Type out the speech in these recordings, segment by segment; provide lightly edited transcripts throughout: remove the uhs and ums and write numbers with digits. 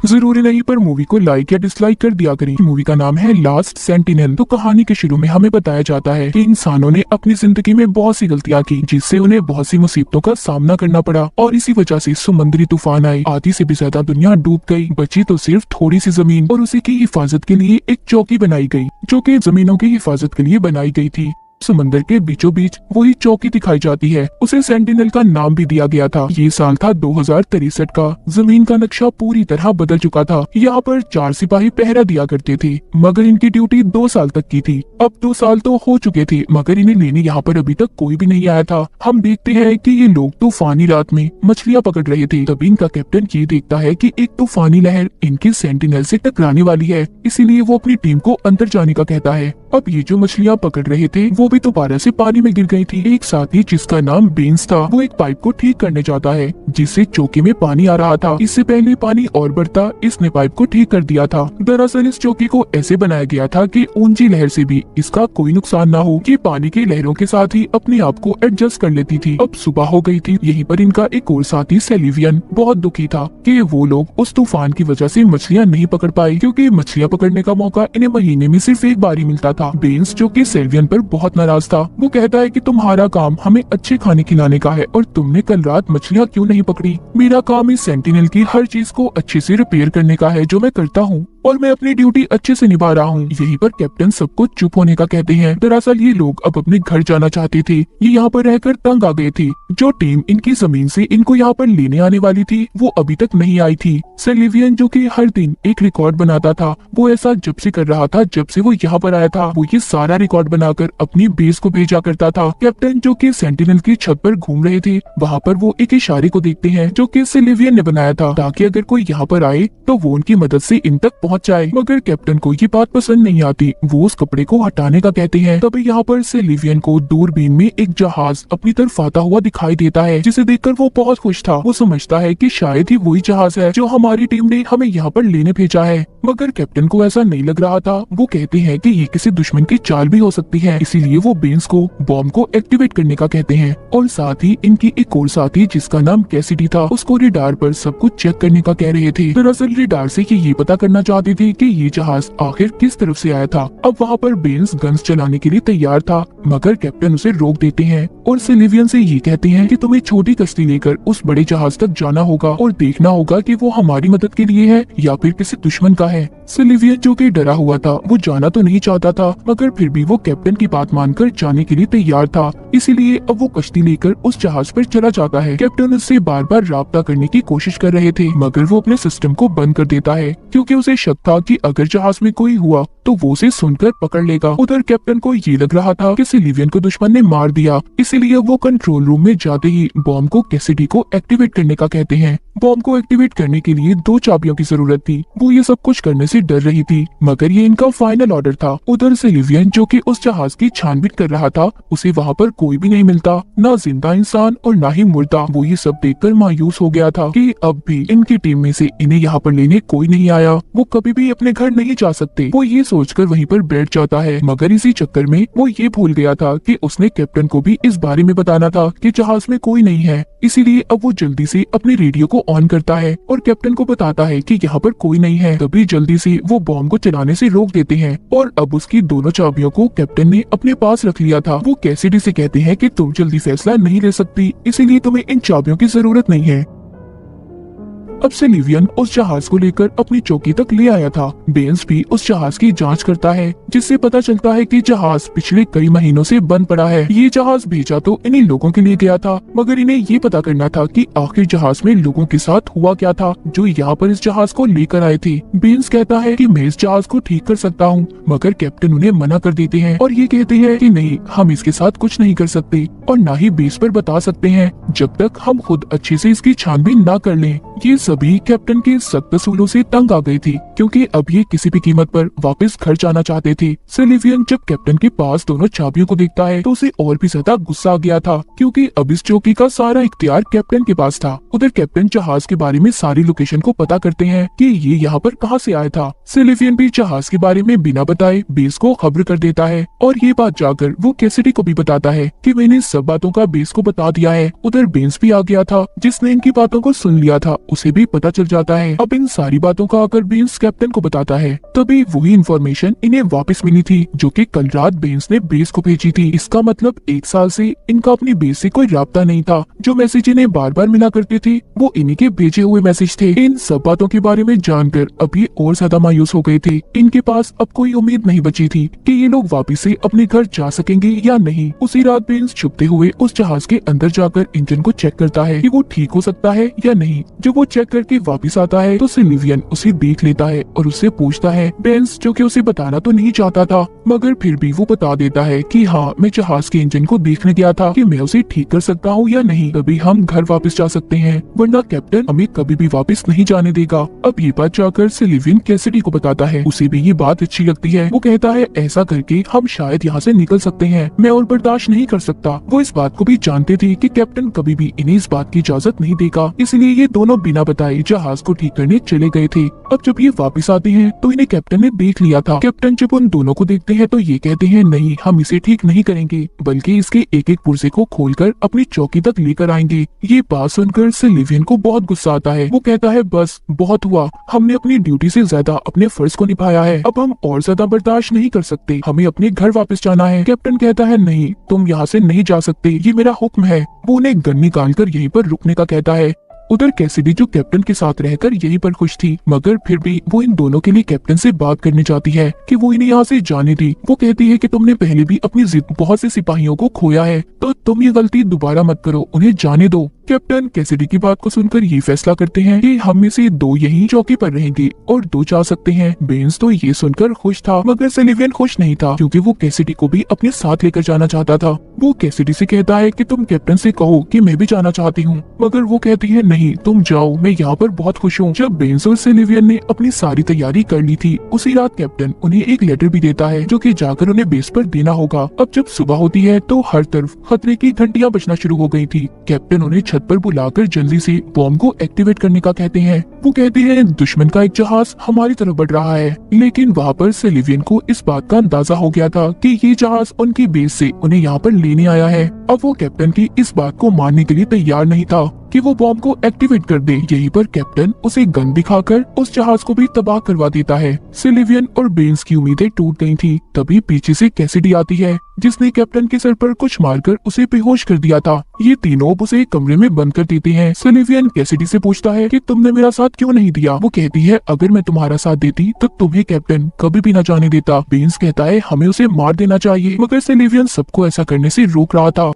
जरूरी नहीं पर मूवी को लाइक या डिसलाइक कर दिया करें। मूवी का नाम है लास्ट सेंटिनल। तो कहानी के शुरू में हमें बताया जाता है कि इंसानों ने अपनी जिंदगी में बहुत सी गलतियां की, जिससे उन्हें बहुत सी मुसीबतों का सामना करना पड़ा और इसी वजह से समुद्री तूफान आए। आधी से भी ज्यादा दुनिया डूब गई, बची तो सिर्फ थोड़ी सी जमीन और उसी की हिफाजत के लिए एक चौकी बनाई गई, जो कि जमीनों की हिफाजत के लिए बनाई गई थी। समंदर के बीचों बीच वही चौकी दिखाई जाती है। उसे सेंटिनल का नाम भी दिया गया था। ये साल था 2063 का। जमीन का नक्शा पूरी तरह बदल चुका था। यहाँ पर 4 सिपाही पहरा दिया करते थे, मगर इनकी ड्यूटी 2 साल तक की थी। अब 2 साल तो हो चुके थे, मगर इन्हें लेने यहाँ पर अभी तक कोई भी नहीं आया था। हम देखते हैं कि ये लोग तूफानी रात में मछलियाँ पकड़ रहे थे। तभी इनका कैप्टन ये देखता है कि एक तूफानी लहर इनकी सेंटिनल से टकराने वाली है, इसीलिए वो अपनी टीम को अंदर जाने का कहता है। अब ये जो मछलियाँ पकड़ रहे थे वो भी दोबारा से पानी में गिर गई थी। एक साथी जिसका नाम बेंस था, वो एक पाइप को ठीक करने जाता है, जिससे चौकी में पानी आ रहा था। इससे पहले पानी और बढ़ता, इसने पाइप को ठीक कर दिया था। दरअसल इस चौकी को ऐसे बनाया गया था कि ऊंची लहर से भी इसका कोई नुकसान ना हो। ये पानी की लहरों के साथ ही अपने आप को एडजस्ट कर लेती थी। अब सुबह हो गई थी। यहीं पर इनका एक और साथी सेलिवियन बहुत दुखी था कि वो लोग उस तूफान की वजह से मछलियाँ नहीं पकड़ पाए, क्योंकि मछलियाँ पकड़ने का मौका इन्हें महीने में सिर्फ एक बार ही मिलता था। बेंस जो कि सेलिवियन पर बहुत नाराज था, वो कहता है कि तुम्हारा काम हमें अच्छे खाने खिलाने का है और तुमने कल रात मछलियाँ क्यों नहीं पकड़ी। मेरा काम इस सेंटिनल की हर चीज को अच्छे से रिपेयर करने का है, जो मैं करता हूँ और मैं अपनी ड्यूटी अच्छे से निभा रहा हूँ। यहीं पर कैप्टन सबको चुप होने का कहते हैं। दरअसल ये लोग अब अपने घर जाना चाहते थे। ये यहाँ पर रहकर तंग आ गए थे। जो टीम इनकी जमीन से इनको यहाँ पर लेने आने वाली थी, वो अभी तक नहीं आई थी। सेलिवियन जो कि हर दिन एक रिकॉर्ड बनाता था, वो ऐसा जब से कर रहा था जब से वो यहाँ पर आया था। वो ये सारा रिकॉर्ड बनाकर अपनी बेस को भेजा करता था। कैप्टन जो कि सेंटिनल की छत पर घूम रहे थे, वहाँ पर वो एक इशारे को देखते हैं जो कि सेलिवियन ने बनाया था, ताकि अगर कोई यहाँ पर आए तो वो उनकी मदद से इन तक पहुँच जाए। मगर कैप्टन को ये बात पसंद नहीं आती। वो उस कपड़े को हटाने का कहते हैं। तभी यहाँ पर सेलिवियन को दूरबीन में एक जहाज अपनी तरफ आता हुआ दिखाई देता है, जिसे देखकर वो बहुत खुश था। वो समझता है कि शायद ही वही जहाज है जो हमारी टीम ने हमें यहाँ पर लेने भेजा है। मगर कैप्टन को ऐसा नहीं लग रहा था। वो कहते हैं कि ये किसी दुश्मन की चाल भी हो सकती है, इसीलिए वो बेंस को बॉम्ब को एक्टिवेट करने का कहते हैं। और साथ ही इनकी एक और साथी जिसका नाम कैसिडी था, उसको रिडार पर सब कुछ चेक करने का कह रहे थे। दरअसल रिडार से ये पता करना चाहते थे कि ये जहाज आखिर किस तरफ से आया था। अब वहाँ पर बेंस गन्स चलाने के लिए तैयार था, मगर कैप्टन उसे रोक देते हैं और सेलिवियन से ये कहते हैं कि तुम्हें छोटी कश्ती लेकर उस बड़े जहाज तक जाना होगा और देखना होगा कि वो हमारी मदद के लिए है या फिर किसी दुश्मन का है। सेलिवियन जो कि डरा हुआ था, वो जाना तो नहीं चाहता था, मगर फिर भी वो कैप्टन की बात मानकर जाने के लिए तैयार था। इसीलिए अब वो कश्ती लेकर उस जहाज पर चला जाता है। कैप्टन उससे बार बार राब्ता करने की कोशिश कर रहे थे, मगर वो अपने सिस्टम को बंद कर देता है, क्योंकि उसे शक था कि अगर जहाज में कोई हुआ तो वो उसे सुनकर पकड़ लेगा। उधर कैप्टन को ये लग रहा था कि सेलिवियन को दुश्मन ने मार दिया, इसीलिए वो कंट्रोल रूम में जाते ही बॉम्ब को कैसिडी को एक्टिवेट करने का कहते हैं। बॉम्ब को एक्टिवेट करने के लिए 2 चाबियों की जरूरत थी। वो ये सब कुछ करने से डर रही थी, मगर ये इनका फाइनल ऑर्डर था। उधर सेलिवियन जो कि उस जहाज की छानबीन कर रहा था, उसे वहाँ पर कोई भी नहीं मिलता, ना जिंदा इंसान और ना ही मुर्दा। वो ये सब देखकर मायूस हो गया था कि अब भी इनकी टीम में से इन्हें यहाँ पर लेने कोई नहीं आया। वो कभी भी अपने घर नहीं जा सकते। वो ये सोचकर वहीं पर बैठ जाता है, मगर इसी चक्कर में वो ये भूल गया था कि उसने कैप्टन को भी इस बारे में बताना था कि जहाज में कोई नहीं है। इसीलिए अब वो जल्दी से अपने रेडियो को ऑन करता है और कैप्टन को बताता है कि यहाँ पर कोई नहीं है। तभी जल्दी से वो बॉम्ब को चलाने से रोक देते हैं और अब उसकी दोनों चाबियों को कैप्टन ने अपने पास रख लिया था। वो कैसिडी से कहते हैं कि तुम जल्दी फैसला नहीं ले सकती, इसीलिए तुम्हें इन चाबियों की जरूरत नहीं है। अब सेलिवियन उस जहाज को लेकर अपनी चौकी तक ले आया था। बेंस भी उस जहाज की जांच करता है, जिससे पता चलता है कि जहाज पिछले कई महीनों से बंद पड़ा है। ये जहाज भेजा तो इन्हीं लोगों के लिए गया था, मगर इन्हें ये पता करना था कि आखिर जहाज में लोगों के साथ हुआ क्या था जो यहाँ पर इस जहाज को लेकर आए थे। बेंस कहता है कि मैं इस जहाज को ठीक कर सकता हूँ, मगर कैप्टन उन्हें मना कर देते हैं और ये कहते हैं कि नहीं, हम इसके साथ कुछ नहीं कर सकते और न ही बेस पर बता सकते हैं जब तक हम खुद अच्छे से इसकी छानबीन न कर लें। ये सभी कैप्टन के सख्त असूलों से तंग आ गई थी, क्योंकि अब ये किसी भी कीमत पर वापस घर जाना चाहते थे। सेलिवियन जब कैप्टन के पास दोनों चाबियों को देखता है तो उसे और भी ज्यादा गुस्सा आ गया था, क्योंकि अब इस चौकी का सारा इख्तियार कैप्टन के पास था। उधर कैप्टन जहाज के बारे में सारी लोकेशन को पता करते हैं कि ये यहाँ पर कहाँ से आया था। सेलिवियन भी जहाज के बारे में बिना बताए बेस को खबर कर देता है और ये बात जाकर वो कैसिडी को भी बताता है कि मैंने सब बातों का बेस को बता दिया है। उधर बेंस भी आ गया था, जिसने इनकी बातों को सुन लिया था। उसे भी पता चल जाता है। अब इन सारी बातों का आकर बेंस कैप्टन को बताता है। तभी वही इन्फॉर्मेशन इन्हें वापस मिली थी जो कि कल रात बेंस ने बेस को भेजी थी। इसका मतलब 1 साल से इनका अपनी बेस से कोई राब्ता नहीं था। जो मैसेज इन्हें बार बार मिला करते थे वो इन्हीं के भेजे हुए मैसेज थे। इन सब बातों के बारे में जानकर अब ये और ज्यादा मायूस हो गए थे। इनके पास अब कोई उम्मीद नहीं बची थी कि ये लोग वापस से अपने घर जा सकेंगे या नहीं। उसी रात बेंस छुपते हुए उस जहाज के अंदर जाकर इंजन को चेक करता है कि वो ठीक हो सकता है या नहीं। जब वो चेक करके वापस आता है तो सिल्वियन उसे देख लेता है और उससे पूछता है। बेंस जो कि उसे बताना तो नहीं चाहता था मगर फिर भी वो बता देता है कि हाँ, मैं जहाज के इंजन को देखने गया था कि मैं उसे ठीक कर सकता हूँ या नहीं, तभी हम घर वापस जा सकते हैं, वरना कैप्टन हमें कभी भी वापस नहीं जाने देगा। अब ये बात जाकर सिल्वियन कैसिडी को बताता है। उसे भी ये बात अच्छी लगती है। वो कहता है ऐसा करके हम शायद यहाँ से निकल सकते हैं, मैं और बर्दाश्त नहीं कर सकता। वो इस बात को भी जानते थे कि कैप्टन कभी भी इन्हें इस बात की इजाजत नहीं देगा, इसलिए ये दोनों बिना बताए जहाज को ठीक करने चले गए थे। अब जब ये वापस आते हैं तो इन्हें कैप्टन ने देख लिया था। कैप्टन जब उन दोनों को देखते हैं तो ये कहते हैं नहीं, हम इसे ठीक नहीं करेंगे बल्कि इसके एक एक पुर्जे को खोलकर अपनी चौकी तक लेकर आएंगे। ये बात सुनकर सिल्वियन को बहुत गुस्सा आता है। वो कहता है बस बहुत हुआ, हमने अपनी ड्यूटी से ज्यादा अपने फर्ज को निभाया है, अब हम और ज्यादा बर्दाश्त नहीं कर सकते, हमें अपने घर वापस जाना है। कैप्टन कहता है नहीं, तुम यहाँ से नहीं जा सकते, ये मेरा हुक्म है। वो उन्हें गन निकाल कर यहीं पर रुकने का कहता है। उधर कैसिडी जो कैप्टन के साथ रहकर यहीं पर खुश थी मगर फिर भी वो इन दोनों के लिए कैप्टन से बात करनी चाहती है कि वो इन्हें यहाँ से जाने दी। वो कहती है कि तुमने पहले भी अपनी जिद बहुत से सिपाहियों को खोया है तो तुम ये गलती दोबारा मत करो, उन्हें जाने दो। कैप्टन कैसिडी की बात को सुनकर ये फैसला करते हैं कि हम में से 2 यहीं चौकी पर रहेंगे और 2 जा सकते हैं। बेंस तो ये सुनकर खुश था मगर सिल्वियन खुश नहीं था क्योंकि वो कैसिडी को भी अपने साथ लेकर जाना चाहता था। वो कैसिडी से कहता है कि तुम कैप्टन से कहो कि मैं भी जाना चाहती हूँ, मगर वो कहती है नहीं, तुम जाओ, मैं यहाँ पर बहुत खुश हूँ। जब बेंस और सिल्वियन ने अपनी सारी तैयारी कर ली थी उसी रात कैप्टन उन्हें एक लेटर भी देता है जो कि जाकर उन्हें बेस पर देना होगा। अब जब सुबह होती है तो हर तरफ खतरे की घंटियां बजना शुरू हो गई थी। कैप्टन उन्हें छत पर बुलाकर जल्दी से बॉम्ब को एक्टिवेट करने का कहते हैं। वो कहते हैं दुश्मन का एक जहाज हमारी तरफ बढ़ रहा है, लेकिन वहाँ पर सिल्वियन को इस बात का अंदाजा हो गया था कि ये जहाज उनकी बेस से उन्हें यहाँ पर लेने आया है। अब वो कैप्टन की इस बात को मानने के लिए तैयार नहीं था कि वो बॉम्ब को एक्टिवेट कर दे। यहीं पर कैप्टन उसे गन दिखाकर उस जहाज को भी तबाह करवा देता है। सिल्वियन और बेंस की उम्मीदें टूट गई थी। तभी पीछे से कैसिडी आती है जिसने कैप्टन के सर पर कुछ मारकर उसे बेहोश कर दिया था। ये तीनों उसे कमरे में बंद कर देते हैं। सिल्वियन कैसिडी से पूछता है कि तुमने मेरा साथ क्यों नहीं दिया। वो कहती है अगर मैं तुम्हारा साथ देती तो तुम्हें कैप्टन कभी भी न जाने देता। बेंस कहता है हमें उसे मार देना चाहिए मगर सिल्वियन सबको ऐसा करने से रोक रहा था।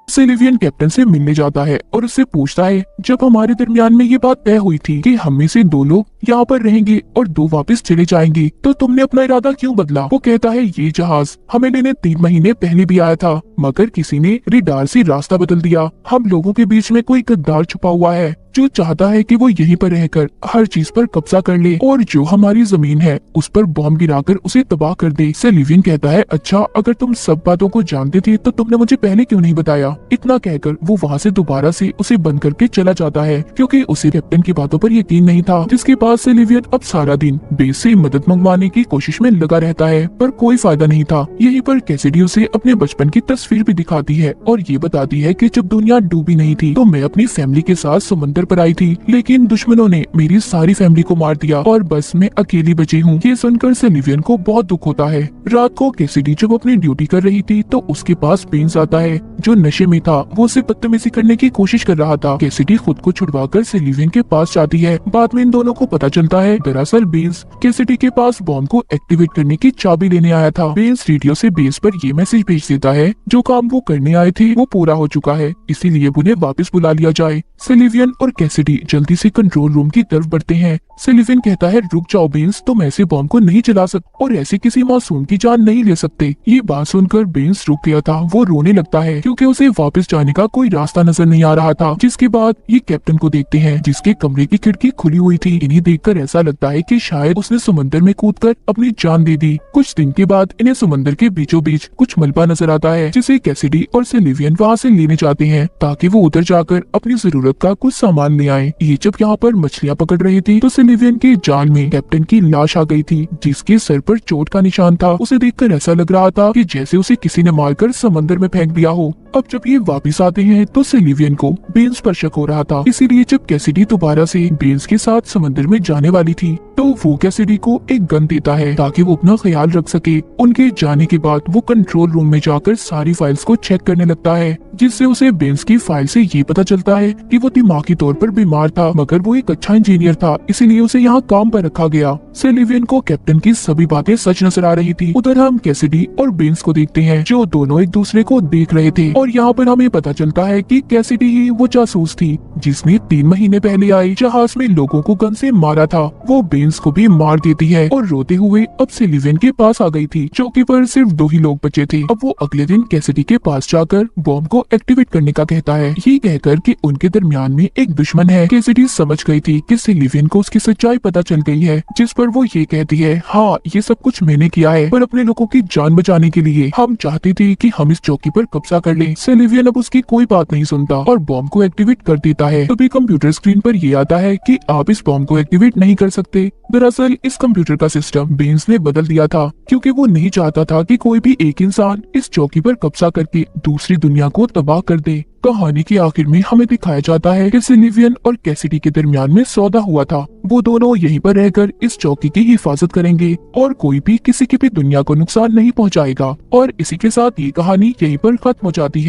सिल्वियन कैप्टन से मिलने जाता है और उससे पूछता है जब हमारे दरमियान में ये बात तय हुई थी कि हम में से 2 लोग यहाँ पर रहेंगे और 2 वापस चले जाएंगे तो तुमने अपना इरादा क्यों बदला। वो कहता है ये जहाज हमें लेने 3 महीने पहले भी आया था मगर किसी ने रेडार से रास्ता बदल दिया। हम लोगों के बीच में कोई गद्दार छुपा हुआ है जो चाहता है कि वो यहीं पर रहकर हर चीज पर कब्जा कर ले और जो हमारी जमीन है उस पर बॉम्ब गिराकर उसे तबाह कर दे। सिल्वियन कहता है अच्छा, अगर तुम सब बातों को जानते थे तो तुमने मुझे पहले क्यों नहीं बताया। इतना कहकर वो वहाँ से दोबारा से उसे बंद करके चला जाता है क्योंकि उसे कैप्टन की बातों पर यकीन नहीं था। जिसके बाद सिल्वियन अब सारा दिन बेस से मदद मंगवाने की कोशिश में लगा रहता है पर कोई फायदा नहीं था। यहीं पर कैसिडी उसे अपने बचपन की तस्वीर भी दिखाती है और ये बताती है कि जब दुनिया डूबी नहीं थी तो मैं अपनी फैमिली के साथ समुद्र पर आई थी, लेकिन दुश्मनों ने मेरी सारी फैमिली को मार दिया और बस मैं अकेली बची हूँ। ये सुनकर सिल्वियन को बहुत दुख होता है। रात को कैसिडी जब अपनी ड्यूटी कर रही थी तो उसके पास बेंस आता है जो नशे में था। वो उसे बदतमीजी करने की कोशिश कर रहा था। कैसिडी खुद को छुड़वाकर सिल्वियन के पास जाती है। बाद में इन दोनों को पता चलता है दरअसल बेंस कैसिडी के पास बॉम्ब को एक्टिवेट करने की चाबी लेने आया था। बेंस रेडियो से बेस पर ये मैसेज भेज देता है जो काम वो करने आए थे वो पूरा हो चुका है, इसीलिए उन्हें वापस बुला लिया जाए। सिल्वियन और कैसिडी जल्दी से कंट्रोल रूम की तरफ बढ़ते हैं। सिल्वियन कहता है रुक जाओ बेंस, तुम ऐसे बॉम्ब को नहीं चला सकते और ऐसे किसी मासूम की जान नहीं ले सकते। ये बात सुनकर बेंस रुक गया था। वो रोने लगता है क्योंकि उसे वापस जाने का कोई रास्ता नजर नहीं आ रहा था। जिसके बाद ये कैप्टन को देखते हैं जिसके कमरे की खिड़की खुली हुई थी। इन्हें देखकर ऐसा लगता है कि शायद उसने समुद्र में कूदकर अपनी जान दे दी। कुछ दिन के बाद इन्हें समुद्र के बीचों बीच कुछ मलबा नजर आता है जिसे कैसिडी और सिल्वियन वहाँ से लेने जाते हैं ताकि वो उधर जाकर अपनी जरूरत का कुछ सामान ले आए। ये जब यहाँ पर मछलियाँ पकड़ रही थी तो सिल्वियन के जाल में कैप्टन की लाश आ गई थी जिसके सर पर चोट का निशान था। उसे देखकर ऐसा लग रहा था कि जैसे उसे किसी ने मारकर समंदर में फेंक दिया हो। अब जब ये वापस आते हैं तो सेलिवियन को बेन्स पर शक हो रहा था, इसीलिए जब कैसिडी दोबारा से बेन्स के साथ समंदर में जाने वाली थी तो वो कैसिडी को एक गन देता है ताकि वो अपना ख्याल रख सके। उनके जाने के बाद वो कंट्रोल रूम में जाकर सारी फाइल्स को चेक करने लगता है, जिससे उसे बेन्स की फाइल से ये पता चलता है कि वो दिमागी तौर पर बीमार था, मगर वो एक अच्छा इंजीनियर था, इसीलिए उसे यहाँ काम पर रखा गया। सेलिवियन को कैप्टन की सभी बातें सच नजर आ रही थी। उधर हम कैसिडी और बेन्स को देखते हैं जो दोनों एक दूसरे को देख रहे थे, और यहाँ पर हमें पता चलता है कि कैसिडी ही वो जासूस थी जिसने 3 महीने पहले आई जहाज में लोगों को गन से मारा था। वो बेन्स को भी मार देती है और रोते हुए अब सेलिवियन के पास आ गई थी। चौकी पर सिर्फ 2 ही लोग बचे थे। अब वो अगले दिन कैसिडी के पास जाकर बॉम्ब को एक्टिवेट करने का कहता है, ये कहकर कि उनके दरमियान में एक दुश्मन है। कैसिडी समझ गई थी कि सेलिवियन को उसकी सच्चाई पता चल गई है, जिस पर वो ये कहती है, हाँ ये सब कुछ मैंने किया है, पर अपने लोगों की जान बचाने के लिए। हम चाहती थी कि हम इस चौकी पर कब्जा कर लें। सेलिवियन अब उसकी कोई बात नहीं सुनता और बॉम्ब को एक्टिवेट कर देता है। तभी कंप्यूटर स्क्रीन पर ये आता है कि आप इस बॉम्ब को एक्टिवेट नहीं कर सकते। दरअसल इस कंप्यूटर का सिस्टम बेन्स ने बदल दिया था, क्योंकि वो नहीं चाहता था कि कोई भी एक इंसान इस चौकी पर कब्जा करके दूसरी दुनिया को तबाह कर दे। कहानी के आखिर में हमें दिखाया जाता है कि सेलिवियन और कैसिडी के दरमियान में सौदा हुआ था। वो दोनों यहीं पर रहकर इस चौकी की हिफाजत करेंगे और कोई भी किसी की भी दुनिया को नुकसान नहीं पहुंचाएगा। और इसी के साथ ये कहानी यहीं पर खत्म हो जाती है।